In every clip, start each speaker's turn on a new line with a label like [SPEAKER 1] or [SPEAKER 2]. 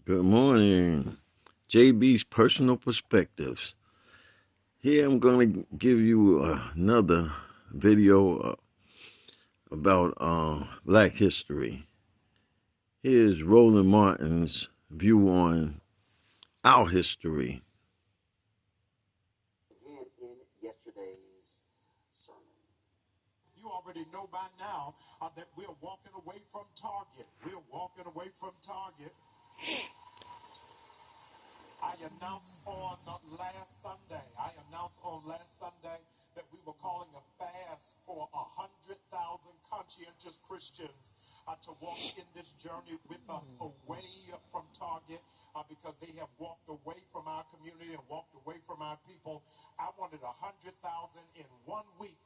[SPEAKER 1] Good morning. JB's personal perspectives. Here I'm going to give you another video about Black history. Here's Roland Martin's view on our history.
[SPEAKER 2] Again in yesterday's sermon. You already know by now that we're walking away from Target. We're walking away from Target. I announced on last Sunday, that we were calling a fast for 100,000 conscientious Christians to walk in this journey with us away from Target because they have walked away from our community and walked away from our people. I wanted 100,000 in 1 week.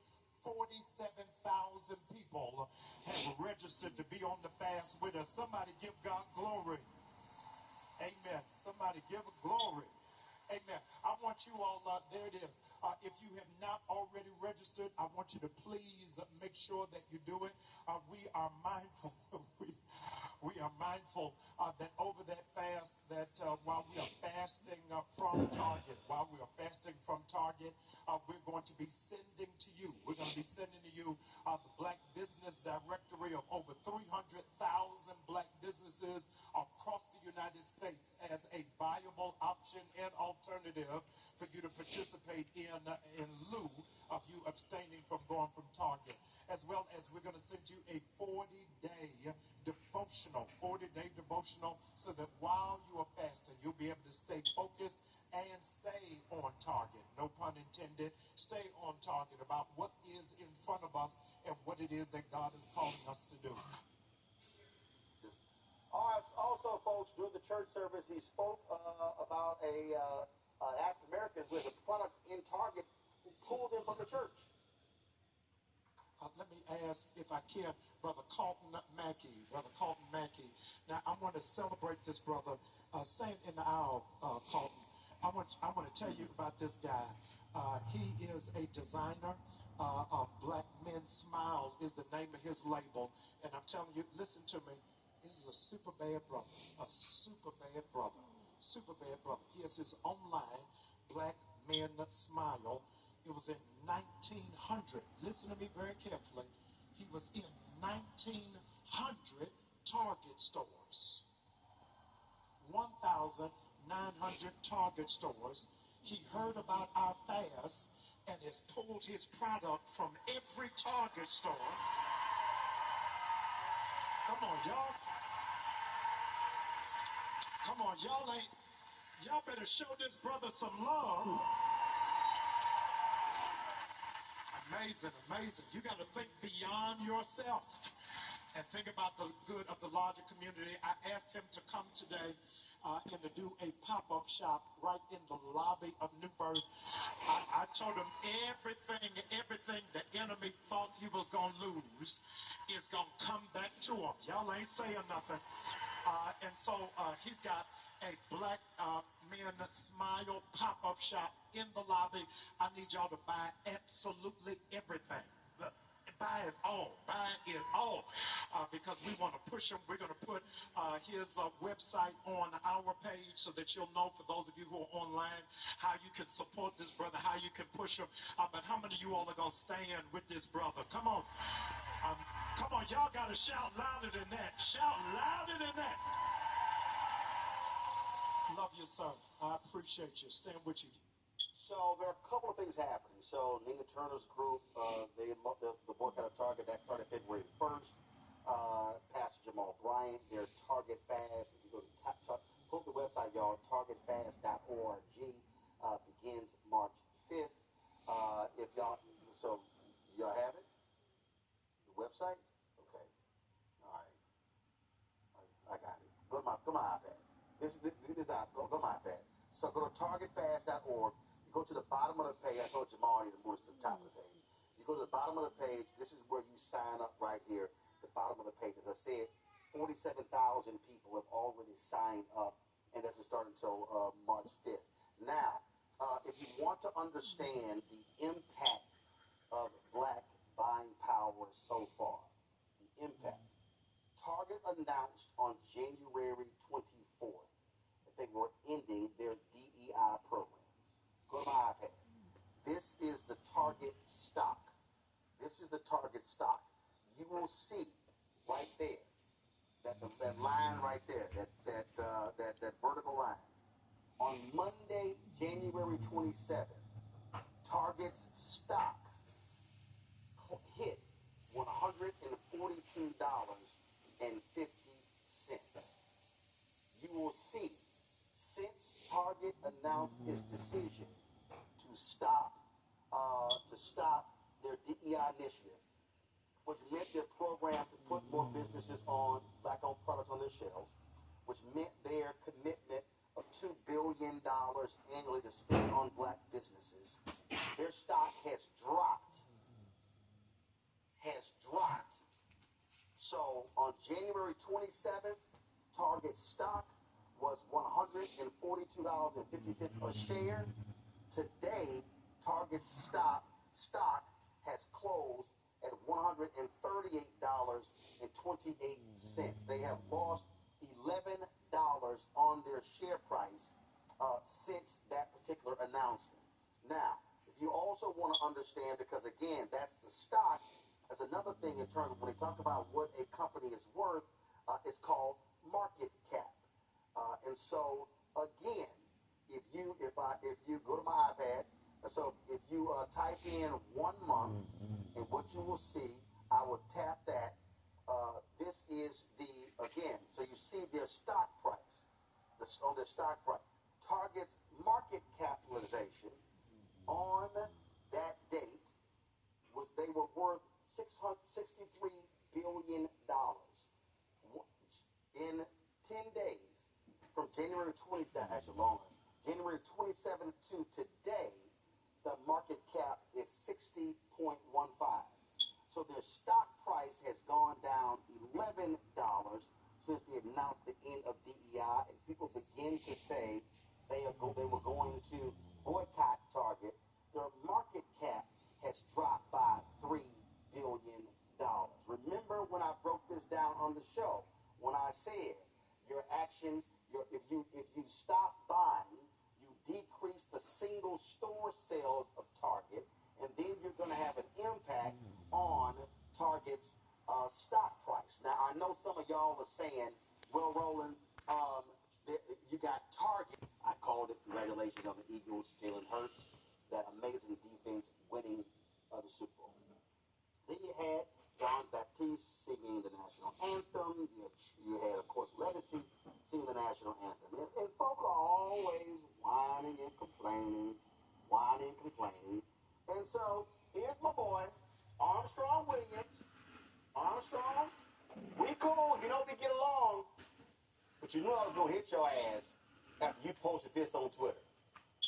[SPEAKER 2] 47,000 people have registered to be on the fast with us. Somebody give God glory. Amen. Somebody give glory. Amen. I want you all, there it is. If you have not already registered, I want you to please make sure that you do it. We are mindful. We are mindful that over that fast, that while we are fasting from Target, we're going to be sending to you. We're going to be sending to you the Black Business Directory of over 300,000 Black businesses across the United States as a viable option and alternative for you to participate in lieu of you abstaining from going from Target. As well as we're going to send you a 40-day devotional so that while you are fasting, you'll be able to stay focused and stay on target. No pun intended. Stay on target about what is in front of us and what it is that God is calling us to do. Also, folks, during the church service, he spoke about an African American with a product in Target who pulled him from the church. Let me ask, if I can, Brother Carlton Mackey. Now, I want to celebrate this brother. Stand in the aisle, Carlton. I want to tell you about this guy. He is a designer. Black Men Smile is the name of his label. And I'm telling you, listen to me. This is a super bad brother. He has his own line, Black Men Smile. It was in 1900. Listen to me very carefully. He was in 1900 Target stores. 1,900 Target stores. He heard about our fast and has pulled his product from every Target store. Come on, y'all. Y'all better show this brother some love. Amazing. You got to think beyond yourself and think about the good of the larger community. I asked him to come today and to do a pop-up shop right in the lobby of New Birth. I told him everything the enemy thought he was going to lose is going to come back to him. Y'all ain't saying nothing. And so he's got a Black Men Smile pop-up shop in the lobby. I need y'all to buy absolutely everything. Buy it all. Because we want to push him. We're going to put his website on our page so that you'll know, for those of you who are online, how you can support this brother, how you can push him. But how many of you all are going to stand with this brother? Come on. Y'all got to shout louder than that. Love you, son. I appreciate you. Stand with you. So there are a couple of things happening. So Nina Turner's group, the boycott of Target, that started February 1st. Pastor Jamal Bryant, their Target Fast. If you go to pull up the website, y'all, targetfast.org, begins March 5th. If y'all, so y'all have it? The website? Okay. All right. I got it. Go to my iPad. This out. Go to my iPad. So go to targetfast.org. You go to the bottom of the page. I told Jamal I need to move to the top of the page. You go to the bottom of the page. This is where you sign up right here. The bottom of the page. As I said, 47,000 people have already signed up, and doesn't start until March 5th. Now, if you want to understand the impact of Black buying power so far, the impact. Target announced on January 24th this is the target stock. This is the target stock. You will see right there that line right there, that vertical line. On Monday, January 27th, Target's stock hit $142.50. You will see, since Target announced its decision to stop their DEI initiative, which meant their program to put more businesses on black-owned products on their shelves, which meant their commitment of $2 billion annually to spend on black businesses. Their stock has dropped. So on January 27th, Target stock was $142.50 a share. Today, Target's stock has closed at $138.28. They have lost $11 on their share price since that particular announcement. Now, if you also want to understand, because again, that's the stock, as another thing in terms of when they talk about what a company is worth, it's called market cap. And so again, if you go to my iPad, so if you type in 1 month, and what you will see, I will tap that. This is again, so you see their stock price, on their stock price. Target's market capitalization on that date was they were worth $663 billion. In 10 days, from January 20th, actually longer, January 27th to today, the market cap is 60.15. So their stock price has gone down $11 since they announced the end of DEI, and people begin to say they were going to boycott Target. Their market cap has dropped by $3 billion. Remember when I broke this down on the show, when I said your actions, if you stop buying, you decrease the single store sales of Target, and then you're going to have an impact on Target's stock price. Now, I know some of y'all are saying, well, Roland, you got Target. I called it, congratulations on the Eagles, Jalen Hurts, that amazing defense winning the Super Bowl. Then you had John Baptiste singing the national anthem. You had, of course, Legacy singing the national anthem. And folk are always whining and complaining. And so, here's my boy, Armstrong Williams. Armstrong, we cool, we get along. But you knew I was going to hit your ass after you posted this on Twitter.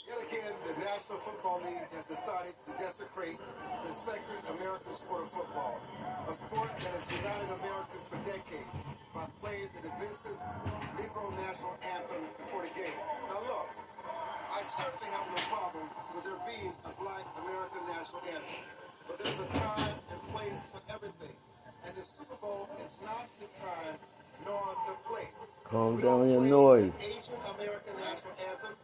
[SPEAKER 3] Yet again, the National Football League has decided to desecrate the sacred American sport of football, a sport that has united Americans for decades by playing the divisive Negro national anthem before the game. Now look, I certainly have no problem with there being a black American national anthem, but there's a time and place for everything, and the Super Bowl is not the time nor the place.
[SPEAKER 1] Calm down your noise.
[SPEAKER 3] The Asian American national anthem,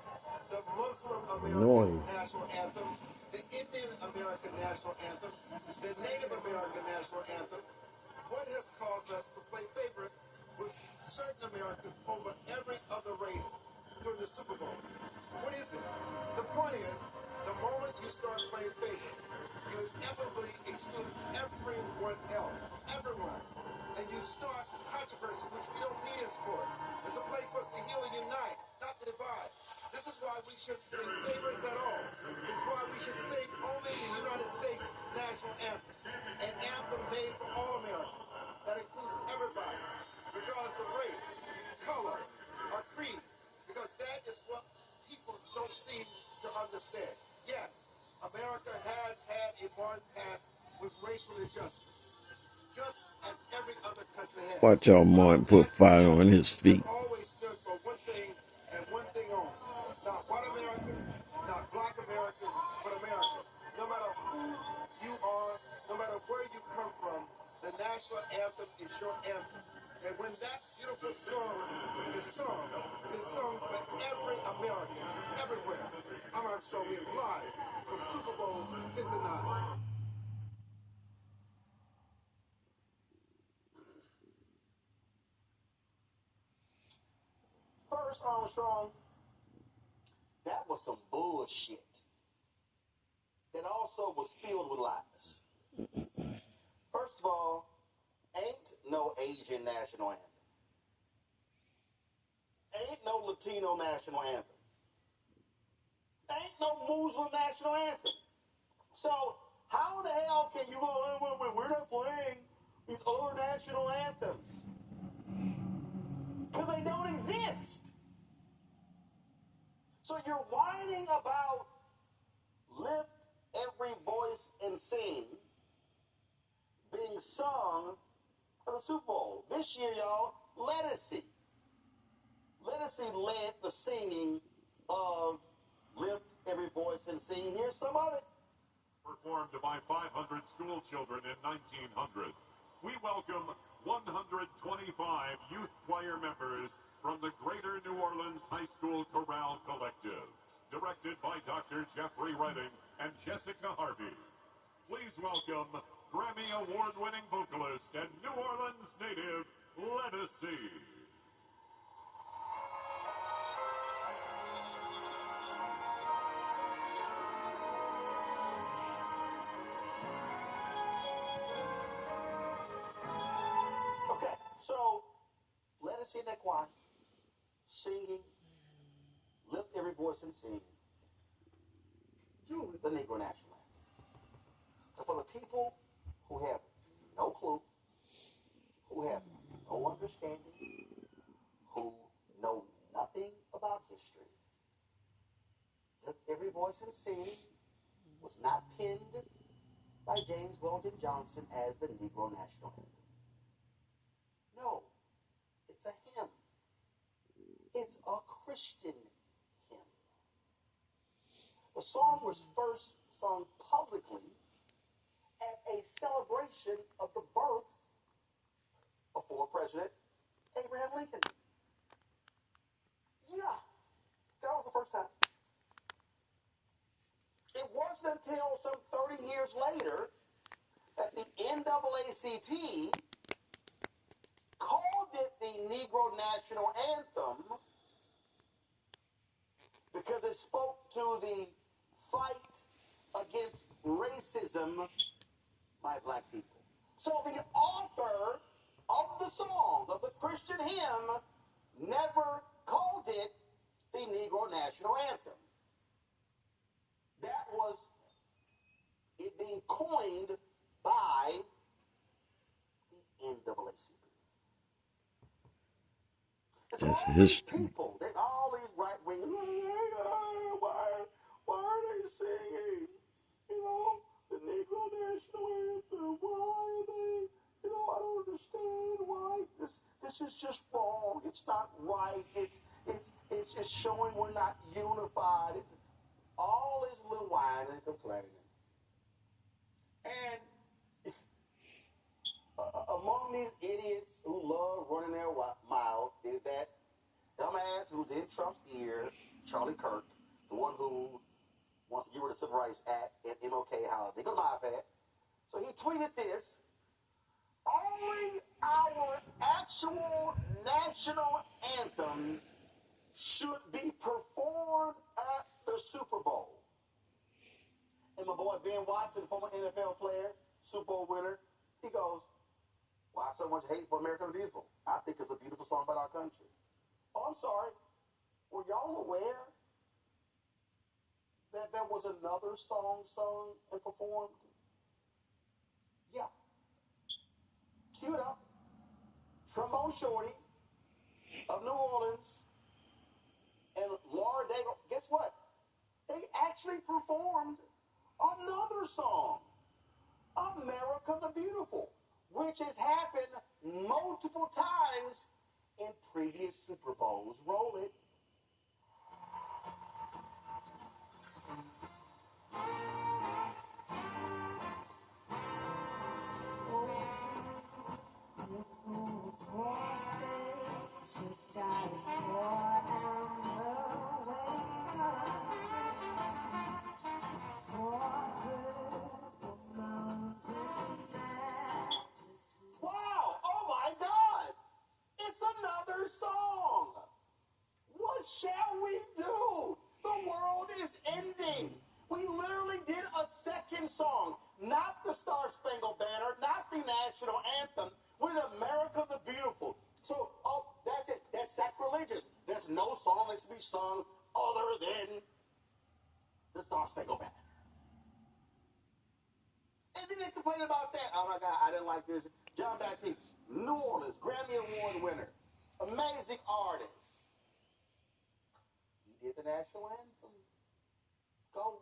[SPEAKER 3] the Muslim American national anthem, the Indian American national anthem, the Native American national anthem. What has caused us to play favorites with certain Americans over every other race during the Super Bowl? What is it? The point is, the moment you start playing favorites, you inevitably exclude everyone else, everyone. And you start controversy, which we don't need in sports. It's a place for us to heal and unite, not to divide. This is why we should play favorites at all. This is why we should sing only the United States national anthem, an anthem made for all Americans that includes everybody, regardless of race, color, or creed, because that is what people don't seem to understand. Yes, America has had a hard past with racial injustice, just as every other country has.
[SPEAKER 1] Watch out, Martin put fire on his feet.
[SPEAKER 3] Always stood for one thing and one thing only. Not white Americans, not black Americans, but Americans. No matter who you are, no matter where you come from, the national anthem is your anthem. And when that beautiful song is sung, it sung for every American, everywhere. I'm Art Shaw Williams live from Super Bowl 59.
[SPEAKER 2] First, Armstrong, that was some bullshit. That also was filled with lies. First of all, ain't no Asian national anthem. Ain't no Latino national anthem. Ain't no Muslim national anthem. So how the hell can you go, we're not playing these other national anthems? Because they don't exist. So you're whining about lift every voice and sing being sung for the Super Bowl. This year, y'all, Lettucey. Lettucey led the singing of Lift Every Voice and Sing. Here's some of it.
[SPEAKER 4] Performed by 500 school children in 1900. We welcome 125 youth choir members from the Greater New Orleans High School Chorale Collective, directed by Dr. Jeffrey Redding and Jessica Harvey. Please welcome Grammy Award-winning vocalist and New Orleans native, Lettucey.
[SPEAKER 2] Okay, so Lettucey in that choir, singing, lift every voice and sing, the Negro National Anthem. So for the people who have no clue, who have no understanding, who know nothing about history, Lift Every Voice and Sing was not penned by James Weldon Johnson as the Negro National Anthem. No, it's a hymn. It's a Christian hymn. The song was first sung publicly at a celebration of the birth of former President Abraham Lincoln. Yeah, that was the first time. It wasn't until some 30 years later that the NAACP called it the Negro National Anthem because it spoke to the fight against racism by black people. So the author of the song, of the Christian hymn, never called it the Negro National Anthem. That was it being coined by the NAACP. It's
[SPEAKER 1] That's
[SPEAKER 2] all
[SPEAKER 1] history.
[SPEAKER 2] these people, they all these right wing. Why are they singing? You know, the Negro National Anthem. Why are they? You know, I don't understand why this is just wrong. It's not right. It's just showing we're not unified. It's all this little whining and complaining. And among these idiots who love running their mouth is that dumbass who's in Trump's ear, Charlie Kirk, the one who wants to get rid of Civil Rights Act and MLK holiday. Go to my iPad. So he tweeted this: only our actual national anthem should be performed at the Super Bowl. And my boy Ben Watson, former NFL player, Super Bowl winner, he goes, why so much hate for America the Beautiful? I think it's a beautiful song about our country. Oh, I'm sorry. Were y'all aware that there was another song sung and performed? Yeah. Cue it up. Trombone Shorty of New Orleans and Laura Daigle. Guess what? They actually performed another song, America the Beautiful, which has happened multiple times in previous Super Bowls. Roll it.
[SPEAKER 5] Just got 4 hours.
[SPEAKER 2] What shall we do? The world is ending. We literally did a second song, not the Star Spangled Banner, not the national anthem, with America the Beautiful. So, oh, that's it. That's sacrilegious. There's no song that's to be sung other than the Star Spangled Banner. And then they complain about that. Oh my God, I didn't like this. John Baptiste, New Orleans, Grammy Award winner, amazing artist. He did the national anthem. Go.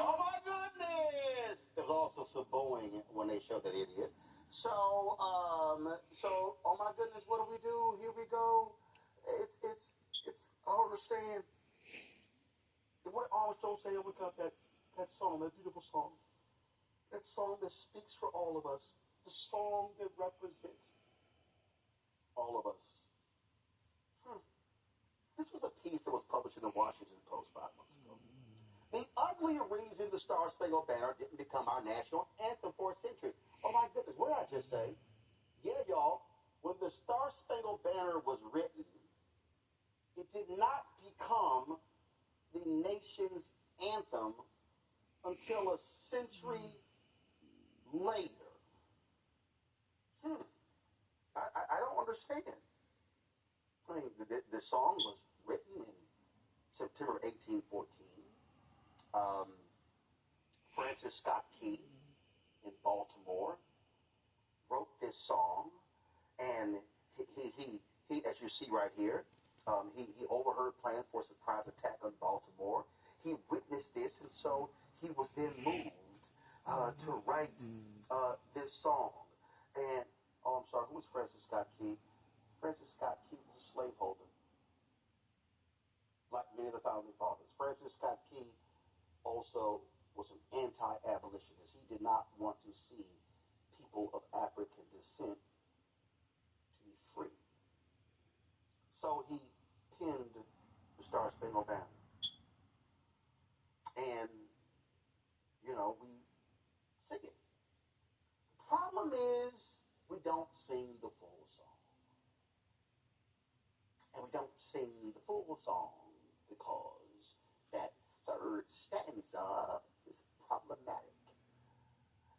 [SPEAKER 2] Oh my goodness! There was also some Boeing when they showed that idiot. So, oh my goodness, what do? Here we go. It's, I don't understand. What did Armstrong say when we got that song, that beautiful song? That song that speaks for all of us. The song that represents all of us. This was a piece that was published in the Washington Post 5 months ago. The ugly reason the Star Spangled Banner didn't become our national anthem for a century. Oh my goodness, what did I just say? Yeah, y'all, when the Star Spangled Banner was written, it did not become the nation's anthem until a century later. I don't understand. I mean, the song was written in September of 1814. Francis Scott Key in Baltimore wrote this song, and he as you see right here, he overheard plans for a surprise attack on Baltimore. He witnessed this, and so he was then moved to write this song. And, oh, I'm sorry, who was Francis Scott Key? Francis Scott Key was a slaveholder, like many of the founding fathers. Francis Scott Key also was an anti-abolitionist. He did not want to see people of African descent to be free. So he penned the Star Spangled Banner. And, you know, we sing it. The problem is we don't sing the full song. And we don't sing the full song because that third stanza is problematic.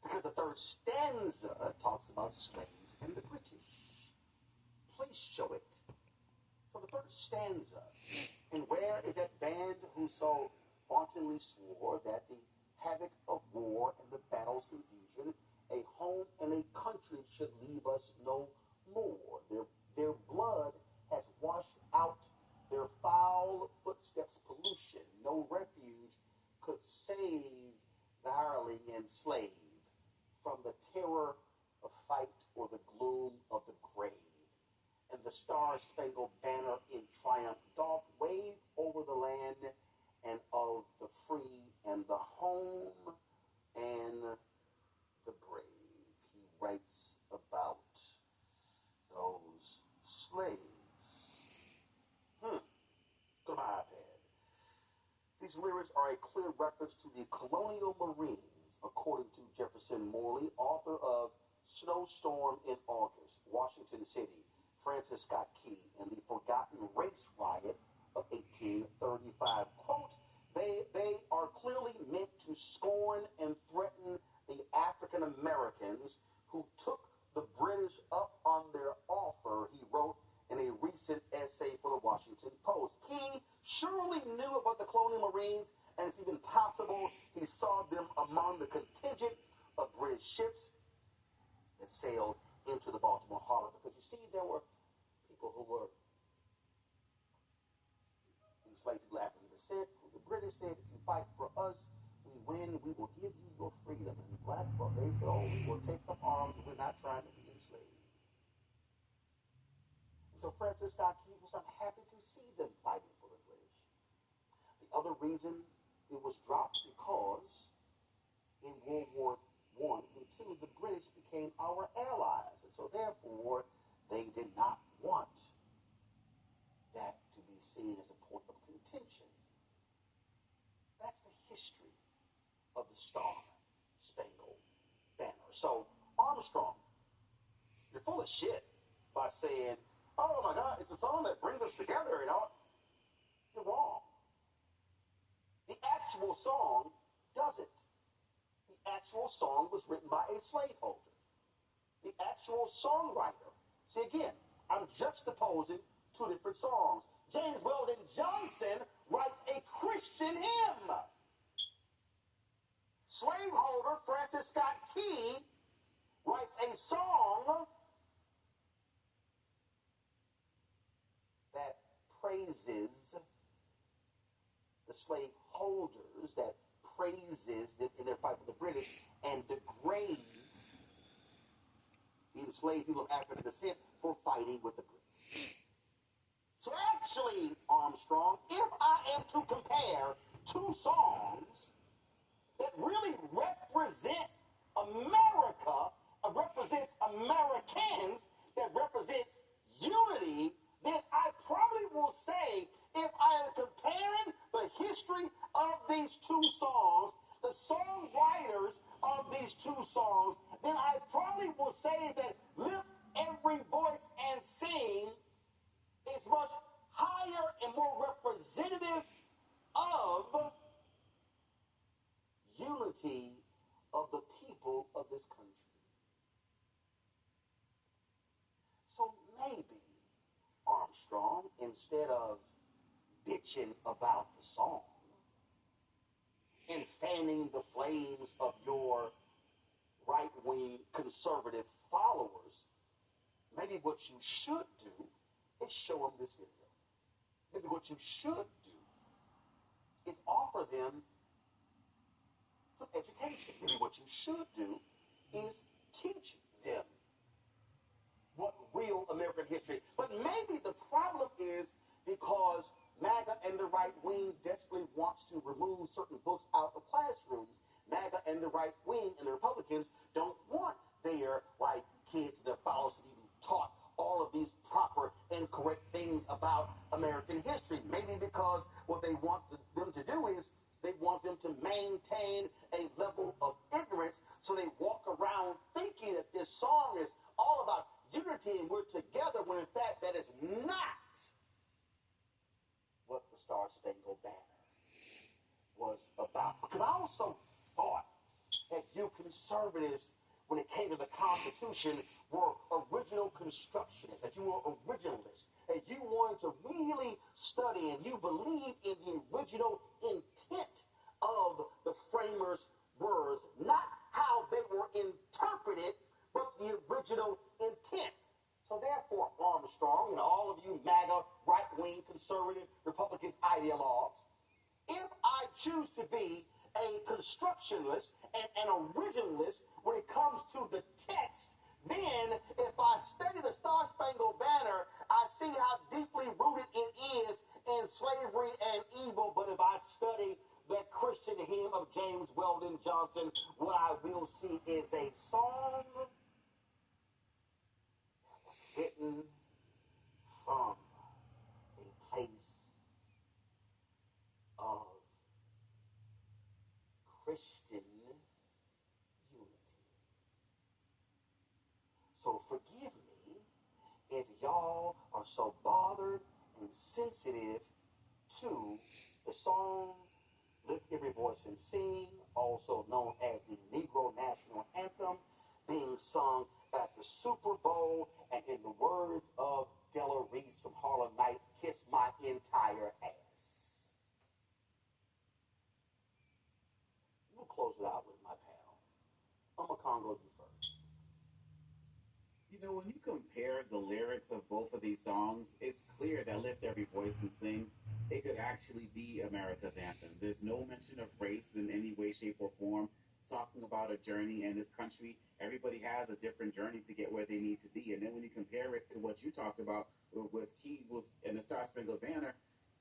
[SPEAKER 2] Because the third stanza talks about slaves and the British. Please show it. So the third stanza, and where is that band who so vauntingly swore that the havoc of war and the battle's confusion, a home and a country should leave us no more. Their blood has washed out their foul footsteps pollution. No refuge could save the hireling and slave from the terror of fight or the gloom of the grave. And the Star-Spangled Banner in triumph doth wave over the land and of the free and the home and the brave. He writes about those slaves. Go to my iPad. These lyrics are a clear reference to the colonial Marines, according to Jefferson Morley, author of Snowstorm in August, Washington City, Francis Scott Key, and the Forgotten Race Riot of 1835. Quote, they are clearly meant to scorn and threaten the African Americans who took the British up on their offer, he wrote in a recent essay for the Washington Post. Key surely knew about the colonial Marines, and it's even possible he saw them among the contingent of British ships that sailed into the Baltimore harbor. Because you see, there were people who were enslaved people of African descent, who the British said, if you fight for us, we win, we will give you your freedom. And black folk, they said, oh, we will take up arms and we're not trying to be enslaved. So Francis Scott Key was not happy to see them fighting for the British. The other reason it was dropped because in World War I and II, the British became our allies. And so therefore, they did not want that to be seen as a point of contention. That's the history of the Star-Spangled Banner. So Armstrong, you're full of shit by saying, oh my God, it's a song that brings us together, you know. You're wrong. The actual song doesn't. The actual song was written by a slaveholder. The actual songwriter. See, again, I'm juxtaposing two different songs. James Weldon Johnson writes a Christian hymn. Slaveholder Francis Scott Key writes a song that praises the slaveholders, that praises them in their fight for the British, and degrades the enslaved people of African descent for fighting with the Brits. So actually, Armstrong, if I am to compare two songs that really represent America, represents Americans, that represents unity, then I probably will say, if I am comparing the history of these two songs, the songwriters of these two songs, then I probably will say that Lift Every Voice and Sing is much higher and more representative of unity of the people of this country. So maybe, Armstrong, instead of bitching about the song and fanning the flames of your right-wing conservative followers, maybe what you should do is show them this video. Maybe what you should do is offer them some education. Maybe what you should do is teach them what real American history. But maybe the problem is because MAGA and the right wing desperately wants to remove certain books out of classrooms. MAGA and the right wing and the Republicans don't want their kids and their followers to be taught all of these proper and correct things about American history. Maybe because what they want them to do is they want them to maintain a level of ignorance, so they walk around thinking that this song is all about unity and we're together, when in fact that is not what the Star-Spangled Banner was about. Because I also thought that you conservatives, when it came to the Constitution, were original constructionists, that you were originalists, that you wanted to really study and you believed in the original intent of the framers' words, not how they were interpreted, but the original intent. So therefore, Armstrong and all of you MAGA, right-wing, conservative, Republicans, ideologues, if I choose to be a constructionist and an originalist when it comes to the text, then if I study the Star-Spangled Banner, I see how deeply rooted it is in slavery and evil. But if I study that Christian hymn of James Weldon Johnson, what I will see is a song that was written from a place of Christian unity. So forgive me if y'all are so bothered and sensitive to the song Lift Every Voice and Sing, also known as the Negro National Anthem, being sung at the Super Bowl, and in the words of Della Reese from Harlem Nights, kiss my entire ass. We'll close it out with my panel. I'm going to Congo you first. You
[SPEAKER 5] know, when you compare the lyrics of both of these songs, it's clear that Lift Every Voice and Sing, it could actually be America's anthem. There's no mention of race in any way, shape, or form. It's talking about a journey in this country. Everybody has a different journey to get where they need to be. And then when you compare it to what you talked about with Key with and the Star Spangled Banner,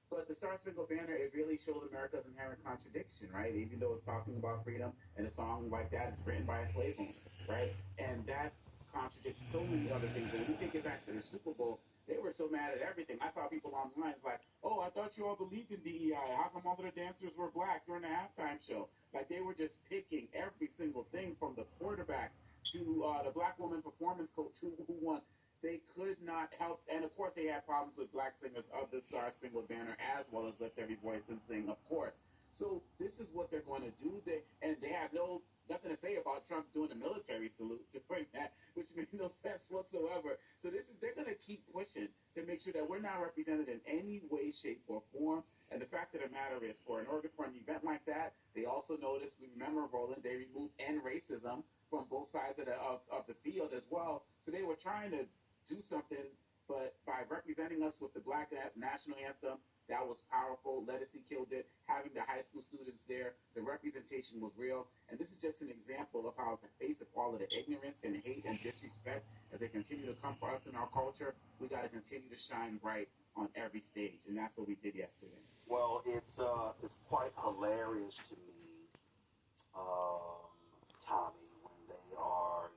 [SPEAKER 5] but the Star Spangled Banner, it really shows America's inherent contradiction, right? Even though it's talking about freedom, and a song like that is written by a slave owner, right? And that's contradicts so many other things. When we take it back to the Super Bowl, they were so mad at everything. I saw people online, it's like, oh, I thought you all believed in DEI. How come all of the dancers were black during the halftime show? Like, they were just picking every single thing from the quarterbacks to the black woman performance coach who won. They could not help, and of course they had problems with black singers of the Star Spangled Banner as well as Lift Every Voice and Sing, of course. So this is what they're going to do. They have nothing to say about Trump doing a military salute to bring that, which made no sense whatsoever. So they're going to keep pushing to make sure that we're not represented in any way, shape, or form. And the fact of the matter is, for an event like that, they also noticed, remember, Roland, they removed end racism from both sides of the field as well. So they were trying to do something, but by representing us with the Black National Anthem, that was powerful. Lettucey killed it. Having the high school students there, the representation was real. And this is just an example of how, in the face of all of the ignorance and hate and disrespect, as they continue to come for us in our culture, we got to continue to shine bright on every stage. And that's what we did yesterday.
[SPEAKER 2] Well, it's quite hilarious to me, Tommy, when they are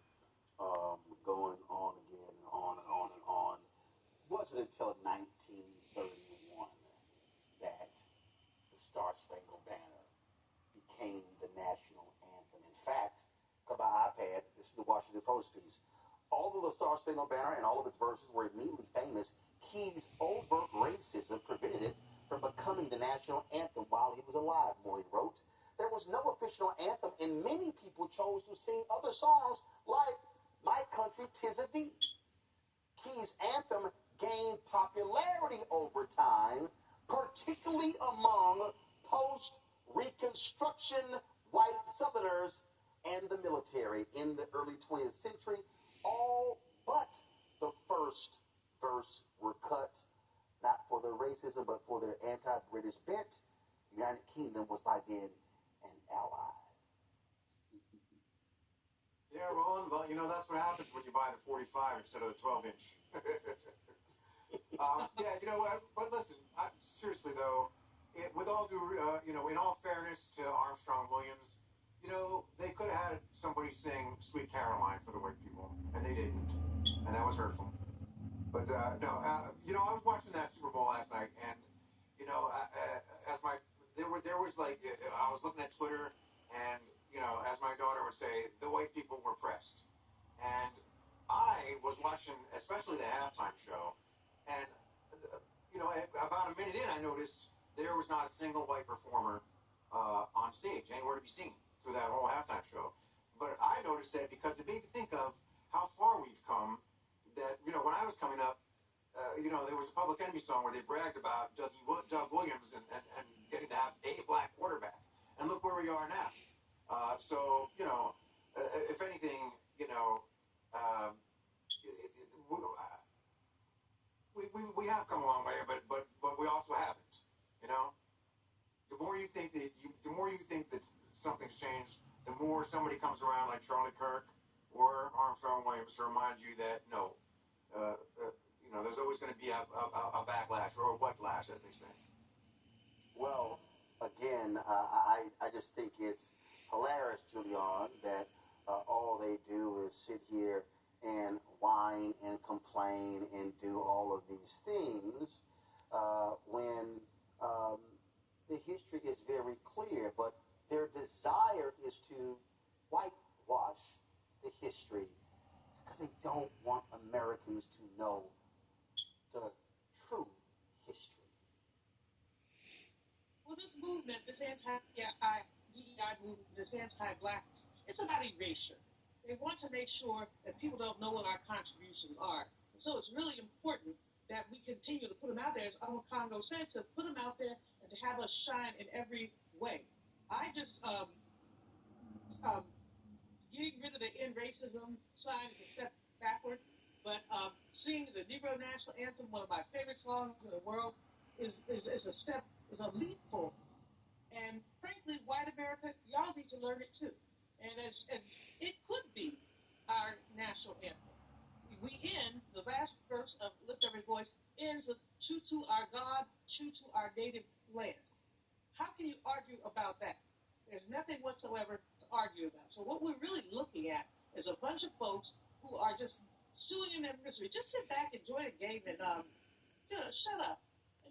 [SPEAKER 2] going on again and on and on and on. It wasn't until 1931 that the Star Spangled Banner became the national anthem. In fact, come by iPad, this is the Washington Post piece. Although the Star Spangled Banner and all of its verses were immediately famous, Key's overt racism prevented it from becoming the national anthem while he was alive, Morley wrote. There was no official anthem, and many people chose to sing other songs like My Country 'Tis of Thee. Key's anthem gained popularity over time, particularly among post-Reconstruction white Southerners and the military in the early 20th century. All but the first verse were cut, not for their racism, but for their anti-British bent. The United Kingdom was by then an ally.
[SPEAKER 3] Yeah, Roland, well, you know, that's what happens when you buy the 45 instead of the 12-inch. Yeah, you know, but listen, seriously, though, with all due, in all fairness to Armstrong Williams, you know, they could have had somebody sing Sweet Caroline for the white people, and they didn't, and that was hurtful. But, no, I was watching that Super Bowl last night, and, there was like, I was looking at Twitter, and, as my daughter would say, the white people were pressed. And I was watching, especially the halftime show, and, about a minute in, I noticed there was not a single white performer on stage, anywhere to be seen through that whole halftime show. But I noticed that because it made me think of how far we've come, that, when I was coming up, there was a Public Enemy song where they bragged about Doug Williams and getting to have a black quarterback. And look where we are now. So, if anything, we have come a long way, but we also haven't. The more you think that something's changed, the more somebody comes around like Charlie Kirk or Armstrong Williams to remind you that no, there's always going to be a backlash or a whatlash, as they say.
[SPEAKER 2] Well, again, I just think it's hilarious, Julian, that all they do is sit here and whine and complain and do all of these things when the history is very clear, but their desire is to whitewash the history because they don't want Americans to know the true history.
[SPEAKER 6] Well, this movement, this anti-DEI movement, this anti-black, it's about erasure. They want to make sure that people don't know what our contributions are. So it's really important that we continue to put them out there, as Uncle Congo said, to put them out there and to have us shine in every way. I just, getting rid of the end racism sign is a step backward. But singing the Negro National Anthem, one of my favorite songs in the world, is a leap forward. And frankly, white America, y'all need to learn it too. And it could be our national anthem. We end the last verse of Lift Every Voice ends with "True to our God, true to our native land." How can you argue about that? There's nothing whatsoever to argue about. So what we're really looking at is a bunch of folks who are just stewing in their misery. Just sit back, enjoy the game, and shut up.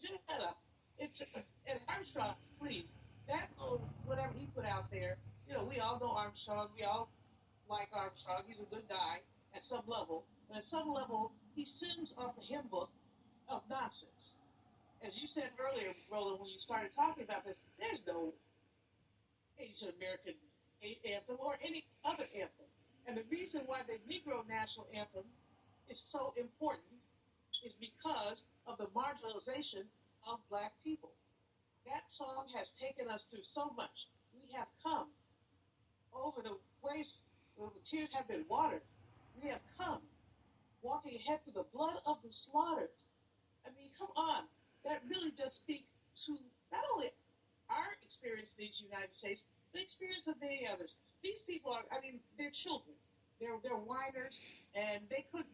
[SPEAKER 6] Just shut up. And Armstrong, please, that little whatever he put out there. We all know Armstrong. We all like Armstrong. He's a good guy at some level. But at some level, he sings off the hymn book of nonsense. As you said earlier, Roland, when you started talking about this, there's no Asian American anthem or any other anthem. And the reason why the Negro National Anthem is so important is because of the marginalization of black people. That song has taken us through so much. We have come over the waste, where the tears have been watered. We have come walking ahead through the blood of the slaughtered. I mean, come on. That really does speak to not only our experience in these United States, the experience of many others. These people are, they're children. They're whiners, and they could,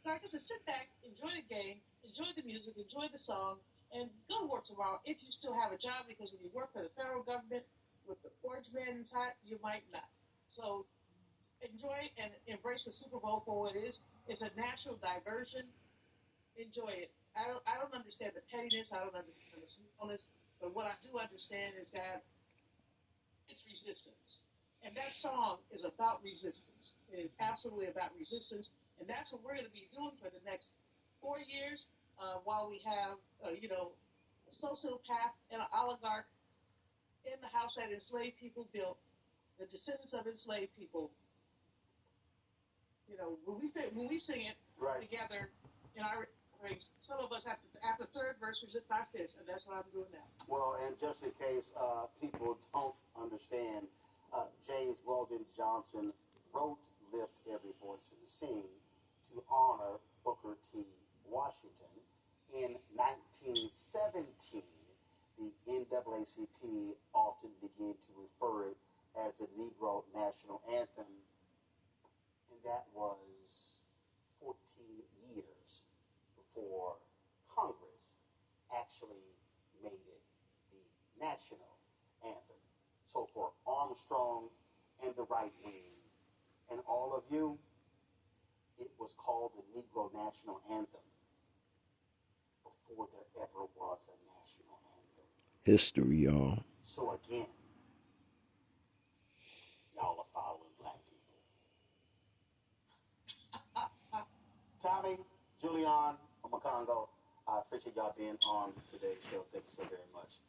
[SPEAKER 6] like I said, sit back, enjoy the game, enjoy the music, enjoy the song, and go to work tomorrow if you still have a job, because if you work for the federal government with the orange man inside, you might not. So enjoy and embrace the Super Bowl for what it is. It's a national diversion. Enjoy it. I don't understand the pettiness. I don't understand the smallness. But what I do understand is that it's resistance. And that song is about resistance. It is absolutely about resistance. And that's what we're going to be doing for the next 4 years while we have, a sociopath and an oligarch in the house that enslaved people built, the descendants of enslaved people. When we sing it together in our race, some of us have to, after third verse, we lift our fists, and that's what I'm doing now.
[SPEAKER 2] Well, and just in case people don't understand, James Weldon Johnson wrote Lift Every Voice and Sing to honor Booker T. Washington. In 1917, the NAACP often began to refer it as the Negro National Anthem, and that was 14 years before Congress actually made it the national anthem. So for Armstrong and the right wing and all of you, it was called the Negro National Anthem before there ever was a national anthem.
[SPEAKER 1] History, y'all.
[SPEAKER 2] So again, y'all are following black people. Tommy, Julian, Makongo, I appreciate y'all being on today's show. Thank you so very much.